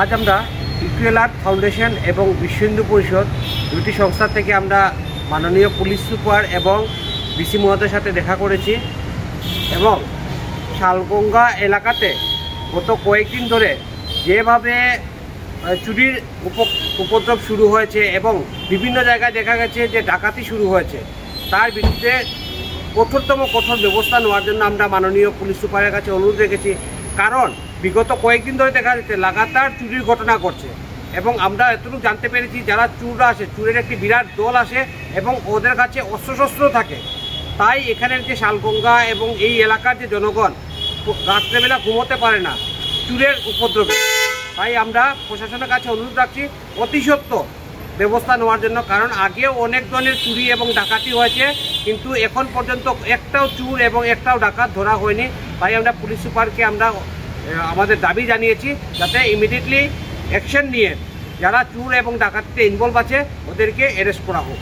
আজ আমরা ইকুয়াল আর্থ ফাউন্ডেশন এবং বিশ্ব হিন্দু পরিষদ দুটি সংস্থা থেকে আমরা মাননীয় পুলিশ সুপার এবং ডিসি মহোদয়ের সাথে দেখা করেছি এবং শালগঙ্গা এলাকাতে গত কয়েকদিন ধরে যেভাবে চুরির উপদ্রব শুরু হয়েছে এবং বিভিন্ন জায়গায় দেখা গেছে যে ডাকাতি শুরু হয়েছে, তার বিরুদ্ধে কঠোর ব্যবস্থা নেওয়ার জন্য আমরা মাননীয় পুলিশ সুপারের কাছে অনুরোধ রেখেছি। কারণ বিগত কয়েকদিন ধরে দেখা যাচ্ছে লাগাতার চুরির ঘটনা করছে এবং আমরা এতটুকু জানতে পেরেছি যারা চুররা আসে, চুরের একটি বিরাট দল আসে এবং ওদের কাছে অস্ত্রশস্ত্র থাকে। তাই এখানের যে শালগঙ্গা এবং এই এলাকার যে জনগণ রাত্রেবেলা ঘুমোতে পারে না চুরের উপদ্রবে। তাই আমরা প্রশাসনের কাছে অনুরোধ রাখছি অতি সত্বর ব্যবস্থা নেওয়ার জন্য। কারণ আগেও অনেক ধরনের চুরি এবং ডাকাতি হয়েছে, কিন্তু এখন পর্যন্ত একটাও চুর এবং একটাও ডাকাত ধরা হয়নি। তাই আমরা পুলিশ সুপারকে আমরা আমাদের দাবি জানিয়েছি যাতে ইমিডিয়েটলি অ্যাকশন নিয়ে যারা চুর এবং ডাকাতিতে ইনভলভ আছে ওদেরকে অ্যারেস্ট করা হোক।